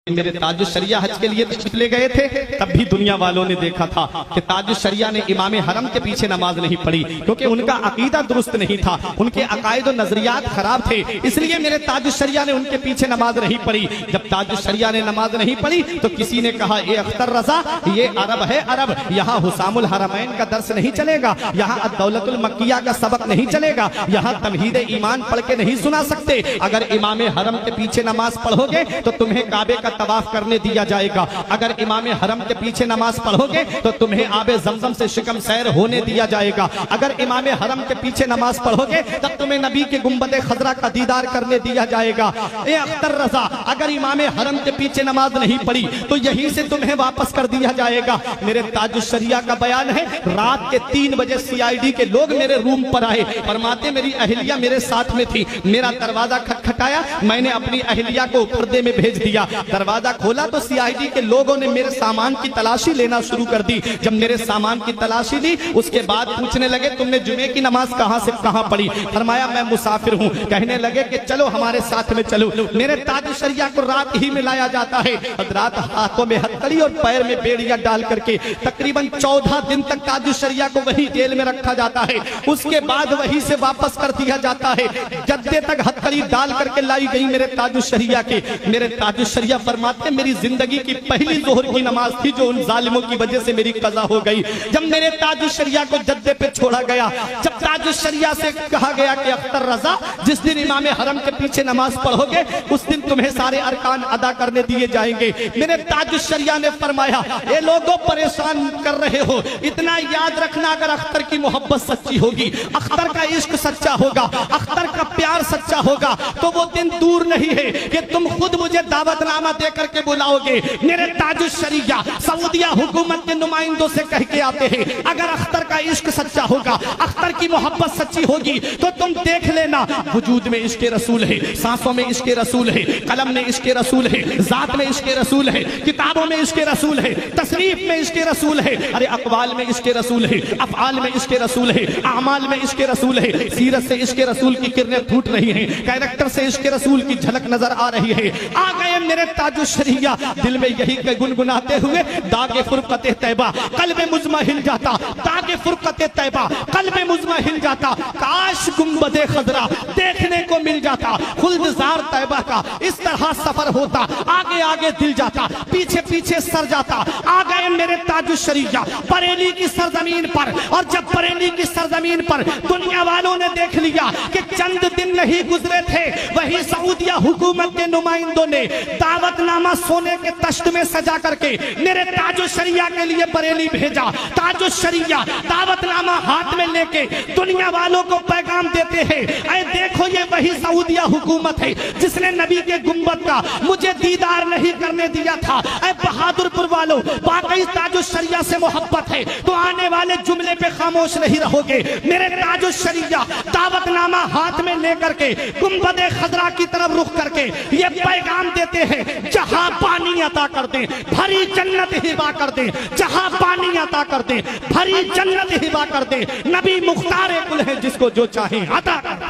मेरे ताजुश्शरिया हज के लिए तशरीफ ले गए थे, तब भी दुनिया वालों ने देखा था कि ताजुश्शरिया ने इमाम हरम के पीछे नमाज नहीं पढ़ी, क्योंकि उनका अकीदा दुरुस्त नहीं था, उनके अकायद और नजरियात खराब थे। इसलिए मेरे ताजुश्शरिया ने उनके पीछे नमाज नहीं पढ़ी। जब ताजुश्शरिया ने नमाज नहीं पढ़ी तो किसी ने कहा, ये अख्तर रजा, ये अरब है अरब, यहाँ हुसामुल हरमैन का दर्स नहीं चलेगा, यहाँ अद-दौलतुल मक्किया का सबक नहीं चलेगा, यहाँ तमहीद ईमान पढ़ के नहीं सुना सकते। अगर इमाम हरम के पीछे नमाज पढ़ोगे तो तुम्हें काबे का तवाफ करने दिया जाएगा, अगर इमाम हरम के पीछे नमाज पढ़ोगे तो तुम्हें आबे ज़मज़म से शिकम सैर होने दिया जाएगा, अगर इमाम हरम के पीछे नमाज पढ़ोगे तब तुम्हें नबी के गुंबदे खजरा का दीदार करने दिया जाएगा। ए अख्तर रजा, अगर इमाम हरम के पीछे नमाज नहीं पढ़ी तो यहीं से तुम्हें वापस कर दिया जाएगा। मेरे ताजुश्शरिया का बयान है, रात के 3 बजे CID के लोग मेरे रूम पर आए, फरमाते मेरी अहलिया मेरे साथ में थी, मेरा दरवाजा खटखटाया, मैंने अपनी अहलिया को पर्दे में भेज दिया, दरवाजा खोला तो CID के लोगों ने मेरे सामान की तलाशी लेना शुरू कर दी। जब मेरे सामान की तलाशी ली उसके बाद पूछने लगे, तुमने जुमे की नमाज कहां से कहां पढ़ी? फरमाया मैं मुसाफिर हूं। कहने लगे कि चलो हमारे साथ में चलो। मेरे ताजुश्शरिया को रात ही में लाया जाता है, रात हाथों में हथकड़ी और पैर में बेड़ियां डाल करके तकरीबन 14 दिन तक ताजुश्शरिया को वही जेल में रखा जाता है। उसके बाद वहीं से वापस कर दिया जाता है। जद्दे तक हथकड़ी डाल करके लाई गई मेरे ताजुश्शरिया के। मेरे ताजुश्शरिया फरमाते मेरी जिंदगी की पहली जोहर की नमाज थी जो उन जालिमों की वजह से मेरी कज़ा हो गई। जब मेरे ताजुश्शरिया को जद्दे पे छोड़ा गया, जब ताजुश्शरिया से कहा गया कि अख्तर रजा, जिस दिन इमाम हरम के पीछे नमाज पढ़ोगे उस दिन तुम्हें सारे अरकान अदा करने दिए जाएंगे। मेरे ताजुश्शरिया ने फरमाया, ये लोगों परेशान कर रहे हो, इतना याद रखना, अगर अख्तर की मोहब्बत सच्ची होगी, अख्तर का इश्क सच्चा होगा, अख्तर का प्यार सच्चा होगा तो वो दिन दूर नहीं है कि तुम खुद मुझे दावतनामा दे करके बुलाओगे। मेरे ताजुश्शरिया सऊदिया हुकूमत के नुमाइंदों से कह के आते हैं, अगर अख्तर का इश्क सच्चा होगा, अख्तर की मोहब्बत सच्ची होगी तो तुम देख लेना, वजूद में इश्क रसूल है, सांसों में इश्क रसूल है, कलम में इश्क रसूल है, जात में इश्क रसूल है, किताबों में इश्क रसूल है, तशरीफ में इश्क रसूल है, अरे अक़वाल में इश्क रसूल है, अफ़आल में इश्क रसूल है, आमाल में इश्क रसूल है, सीरत से इश्क रसूल की किरणें फूट रही हैं, कैरेक्टर से इश्क रसूल की झलक नजर आ रही है। आ गए मेरे ताजुश्शरिया, दिल में यही गुनगुनाते हुए, दागे फुरकते तैबा कल्बे मुज़मा हिल जाता, दागे फुरकते तैबा कल्बे मुज़मा हिल जाता, काश गुंबदे खजरा देखने को मिल जाता, खुल्दजार तैबा का इस तरह सफर होता, आगे आगे दिल जाता, पीछे पीछे सर जाता। आ गए मेरे ताजुश्शरिया बरेली की सरजमीन पर, और जब बरेली की सरजमीन पर दुनिया वालों ने देख लिया कि चंद दिन नहीं गुजरे थे, वही सऊदिया हुकूमत के नुमाइंदों ने दावतनामा सोने के तश्त में सजा करके मेरे ताजुश्शरिया के लिए बरेली भेजा। ताजुश्शरिया दावतनामा हाथ में लेके दुनिया वालों को पैगाम देते हैं, ऐ देखो ये वही सऊदिया हुकूमत है जिसने नबी के गुंबद का मुझे दीदार नहीं करने दिया था। ऐ बहादुरपुर वालों, वाकई ताजुश्शरिया से मोहब्बत है तो आने वाले जुमले पे खामोश नहीं रहोगे। मेरे ताजुश्शरिया दावतनामा हाथ में लेकर के गुंबदे खजरा की तरफ रुख करके ये पैगाम देते हैं, जहां पानी अता कर दे भरी जन्नत हिबा कर दे, जहां पानी अता कर दे भरी जन्नत हिबा कर दे, नबी मुख्तार कुल है जिसको जो चाहे अता कर दे।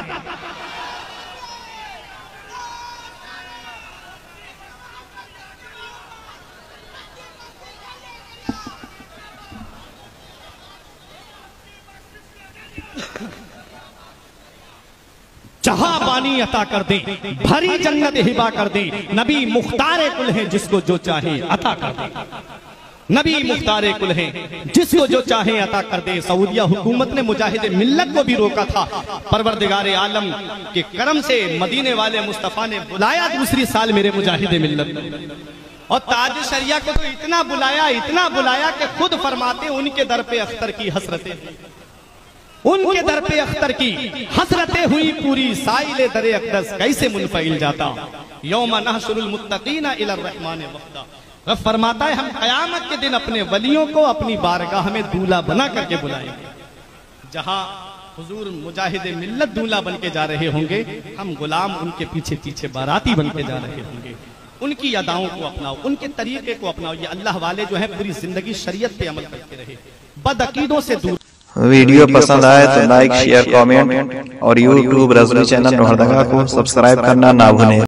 जहां पानी अता कर दे भरी जन्नत हिबा कर दे, नबी मुख्तार कुल है जिसको जो चाहे अता कर दे, नबी मुख्तार कुल है जिसको जो चाहे अता कर दे। सऊदिया हुकूमत ने मुजाहिद मिल्लत को भी रोका था, परवरदिगार आलम के करम से मदीने वाले मुस्तफा ने बुलाया दूसरी साल मेरे मुजाहिद मिल्लत, और ताजुश्शरिया को तो इतना बुलाया कि खुद फरमाते उनके दर पे अख्तर की हसरतें, उनके दर पे अख्तर की हसरतें हुई पूरी, साइले दरे अक़दस कैसे मुनफ़इल जाता, यौमा नहशुरुल मुत्तक़ीना इला रहमान वफ़दा। रब फरमाता है हम क़यामत के दिन अपने वलियों को अपनी बारगाह में दूल्हा बना करके बुलाएंगे। जहां हुजूर मुजाहिद मिल्लत दूल्हा बन के जा रहे होंगे, हम गुलाम उनके पीछे पीछे बाराती बन के जा रहे होंगे। उनकी अदाओं को अपनाओ, उनके तरीके को अपनाओ। ये अल्लाह वाले जो है पूरी जिंदगी शरीयत पे अमल करते रहे, बदअकीदों से दूर। वीडियो पसंद आए तो लाइक शेयर कमेंट और यूट्यूब रज़वी चैनल लोहरदगा को सब्सक्राइब करना ना भूलें।